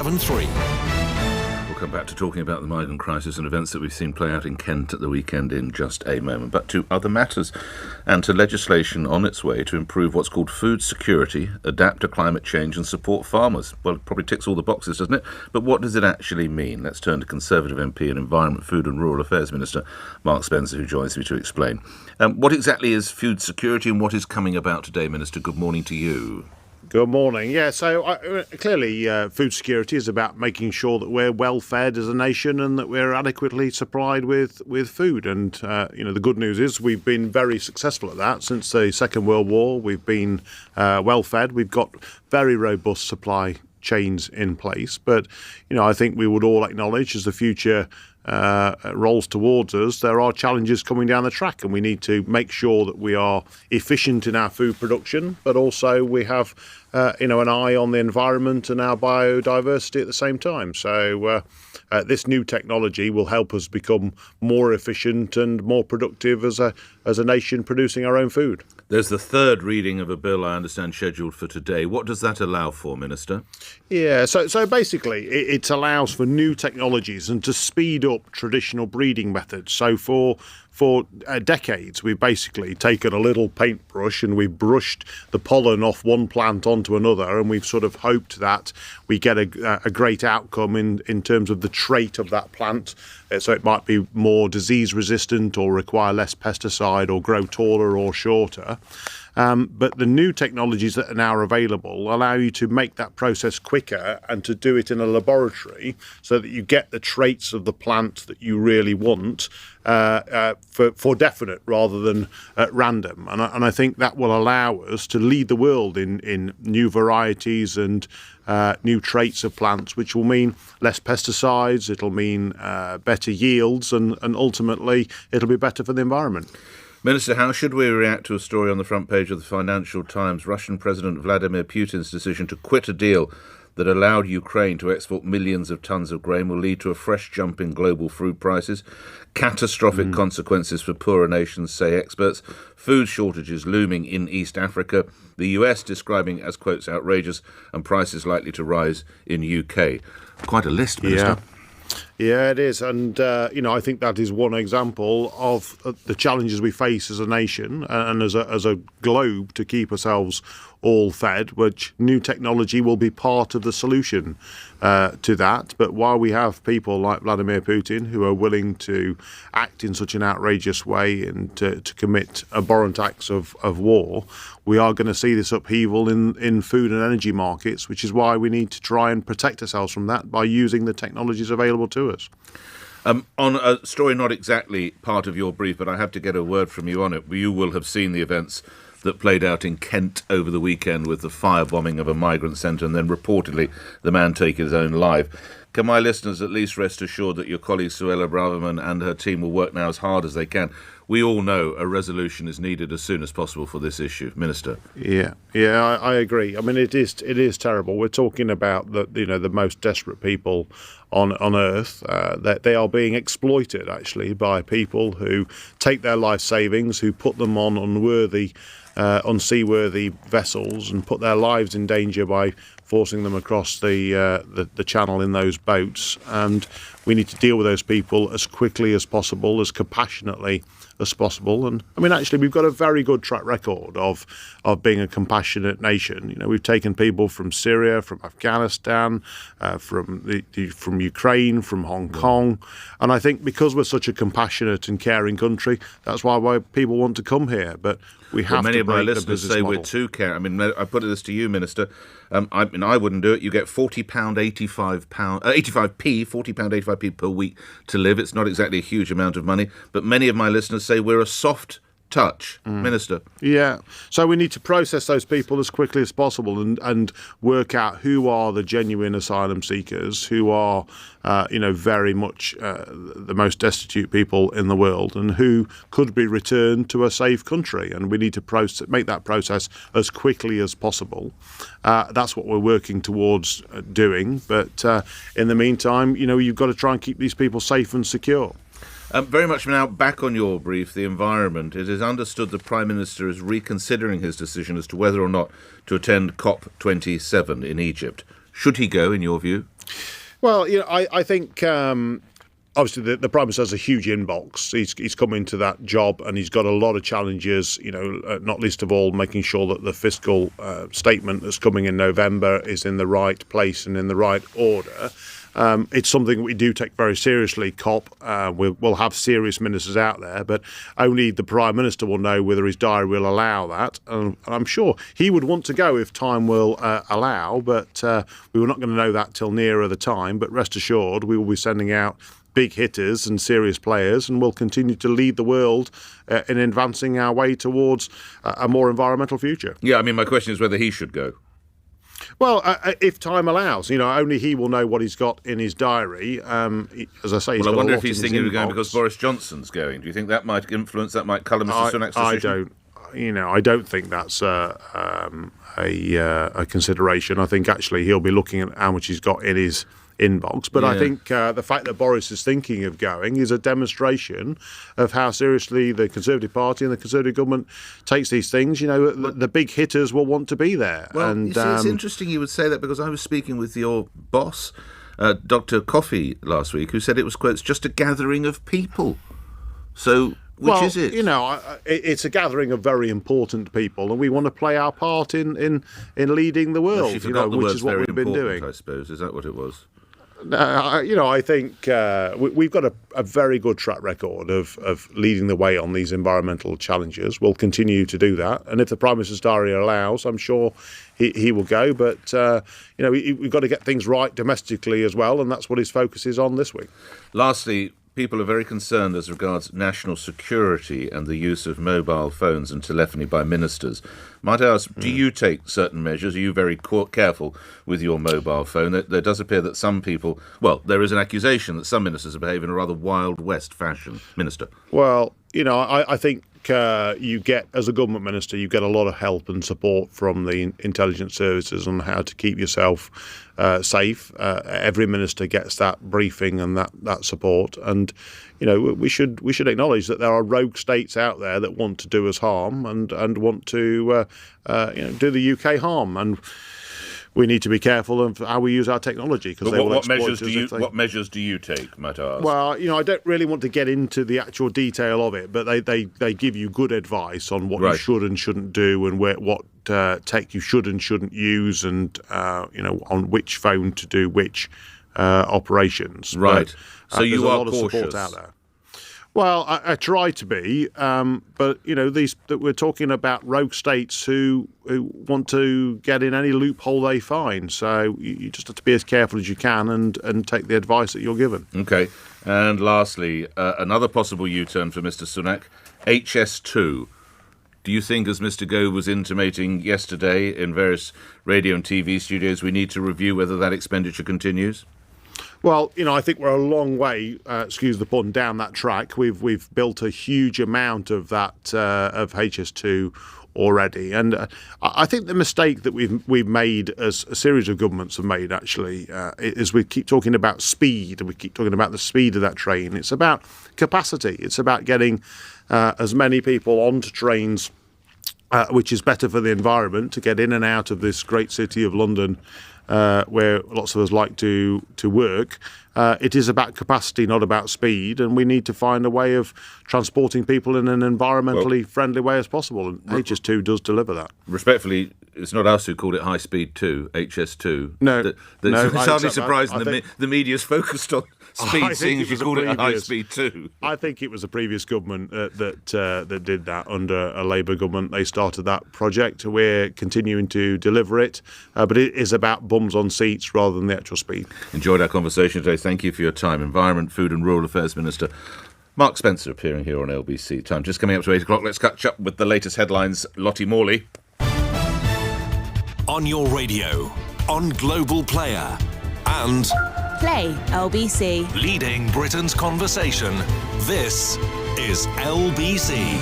7-3. We'll come back to talking about the migrant crisis and events that we've seen play out in Kent at the weekend in just a moment. But to other matters and to legislation on its way to improve what's called food security, adapt to climate change and support farmers. Well, it probably ticks all the boxes, doesn't it? But what does it actually mean? Let's turn to Conservative MP and Environment, Food and Rural Affairs Minister Mark Spencer, who joins me to explain. What exactly is food security and what is coming about today, Minister? Good morning to you. Good morning. Yeah, so clearly food security is about making sure that we're well fed as a nation and that we're adequately supplied with food. And, the good news is we've been very successful at that since the Second World War. We've been well fed. We've got very robust supply chains in place. But, I think we would all acknowledge as the future rolls towards us, there are challenges coming down the track, and we need to make sure that we are efficient in our food production, but also we have an eye on the environment and our biodiversity at the same time. So this new technology will help us become more efficient and more productive as a nation producing our own food. There's the third reading of a bill, I understand, scheduled for today. What does that allow for, Minister? Yeah, so basically it allows for new technologies and to speed up traditional breeding methods. So for decades, we've basically taken a little paintbrush and we've brushed the pollen off one plant onto another, and we've sort of hoped that we get a great outcome in terms of the trait of that plant. So it might be more disease resistant or require less pesticide or grow taller or shorter. But the new technologies that are now available allow you to make that process quicker and to do it in a laboratory so that you get the traits of the plant that you really want for definite rather than at random. And I think that will allow us to lead the world in new varieties and new traits of plants, which will mean less pesticides, it'll mean better yields, and ultimately it'll be better for the environment. Minister, how should we react to a story on the front page of the Financial Times? Russian President Vladimir Putin's decision to quit a deal that allowed Ukraine to export millions of tons of grain will lead to a fresh jump in global food prices. Catastrophic consequences for poorer nations, say experts. Food shortages looming in East Africa. The US describing as, quotes, outrageous, and prices likely to rise in UK. Quite a list, Minister. Yeah, it is. And, I think that is one example of the challenges we face as a nation and as a globe to keep ourselves all fed, which new technology will be part of the solution to that. But while we have people like Vladimir Putin who are willing to act in such an outrageous way and to commit abhorrent acts of war, we are going to see this upheaval in food and energy markets, which is why we need to try and protect ourselves from that by using the technologies available to us. On a story not exactly part of your brief, but I have to get a word from you on it. You will have seen the events that played out in Kent over the weekend with the firebombing of a migrant centre and then reportedly the man taking his own life. Can my listeners at least rest assured that your colleague Suella Braverman and her team will work now as hard as they can? We all know a resolution is needed as soon as possible for this issue. Minister. Yeah, I agree. I mean, it is terrible. We're talking about the most desperate people on earth. That they are being exploited actually by people who take their life savings, who put them on unseaworthy vessels and put their lives in danger by forcing them across the channel in those boats. And we need to deal with those people as quickly as possible, as compassionately as possible. And I mean, actually, we've got a very good track record of being a compassionate nation. We've taken people from Syria, from Afghanistan, from Ukraine, from Hong Kong. And I think because we're such a compassionate and caring country, that's why people want to come here. But we have many to of my break the listeners business say model. we're too caring. I mean, I put this to you, Minister. I wouldn't do it. You get £40.85p per week to live. It's not exactly a huge amount of money, but many of my listeners say we're a soft touch. Minister. Yeah. So we need to process those people as quickly as possible and work out who are the genuine asylum seekers, who are, very much the most destitute people in the world and who could be returned to a safe country. And we need to make that process as quickly as possible. That's what we're working towards doing. But in the meantime, you've got to try and keep these people safe and secure. Very much now back on your brief, the environment. It is understood the Prime Minister is reconsidering his decision as to whether or not to attend COP27 in Egypt. Should he go, in your view? Well, I think obviously the Prime Minister has a huge inbox. He's come into that job and he's got a lot of challenges, not least of all making sure that the fiscal statement that's coming in November is in the right place and in the right order. It's something we do take very seriously, COP. We'll have serious ministers out there, but only the Prime Minister will know whether his diary will allow that. And I'm sure he would want to go if time will allow, but we were not going to know that till nearer the time. But rest assured, we will be sending out big hitters and serious players, and we'll continue to lead the world in advancing our way towards a more environmental future. Yeah, I mean, my question is whether he should go. Well, if time allows, only he will know what he's got in his diary. As I say, he's I got wonder a lot if he's in his thinking of going inbox. because Boris Johnson's going. Do you think that might influence, that might colour Mr Sunak's decision? I don't think that's a consideration. I think actually he'll be looking at how much he's got in his inbox. But I think the fact that Boris is thinking of going is a demonstration of how seriously the Conservative Party and the Conservative government takes these things. The big hitters will want to be there. Well, and you see, it's interesting you would say that because I was speaking with your boss, Dr. Coffey, last week, who said it was, quote, "it's just a gathering of people." So which is it? It's a gathering of very important people, and we want to play our part in leading the world, which is what we've been doing. I suppose. Is that what it was? I think we've got a very good track record of leading the way on these environmental challenges. We'll continue to do that, and if the Prime Minister's diary allows, I'm sure he will go. But we've got to get things right domestically as well, and that's what his focus is on this week. Lastly, people are very concerned as regards national security and the use of mobile phones and telephony by ministers. Might I ask, do you take certain measures? Are you very careful with your mobile phone? There does appear that some people, there is an accusation that some ministers are behaving in a rather Wild West fashion. Minister? Well, I think you get, as a government minister, you get a lot of help and support from the intelligence services on how to keep yourself safe. Every minister gets that briefing and that support. And we should acknowledge that there are rogue states out there that want to do us harm and want to do the UK harm. And we need to be careful of how we use our technology, because they will exploit us. What measures do you take, might I ask? Well, I don't really want to get into the actual detail of it, but they give you good advice on what you should and shouldn't do, and what tech you should and shouldn't use, and on which phone to do which operations. Right. So you are cautious. There's a lot of support out there. Well, I try to be, but that we're talking about rogue states who want to get in any loophole they find. So you just have to be as careful as you can and take the advice that you're given. Okay. And lastly, another possible U-turn for Mr Sunak, HS2. Do you think, as Mr Gove was intimating yesterday in various radio and TV studios, we need to review whether that expenditure continues? Well, I think we're a long way, excuse the pun, down that track. We've built a huge amount of that of HS2 already, and I think the mistake that we've made, as a series of governments have made, actually, is we keep talking about speed, and we keep talking about the speed of that train. It's about capacity. It's about getting as many people onto trains, which is better for the environment, to get in and out of this great city of London, where lots of us like to work. It is about capacity, not about speed, and we need to find a way of transporting people in an environmentally friendly way as possible, and HS2 does deliver that. Respectfully, it's not us who called it High Speed 2, HS2. No. It's hardly surprising the media's focused on speed, seeing as you called it a High Speed 2. I think it was the previous government that did that. Under a Labour government, they started that project. We're continuing to deliver it, but it is about bums on seats rather than the actual speed. Enjoyed our conversation today. Thank you for your time. Environment, Food and Rural Affairs Minister Mark Spencer appearing here on LBC. Time just coming up to 8 o'clock. Let's catch up with the latest headlines. Lottie Morley. On your radio, on Global Player, and Play LBC. leading Britain's conversation. This is LBC.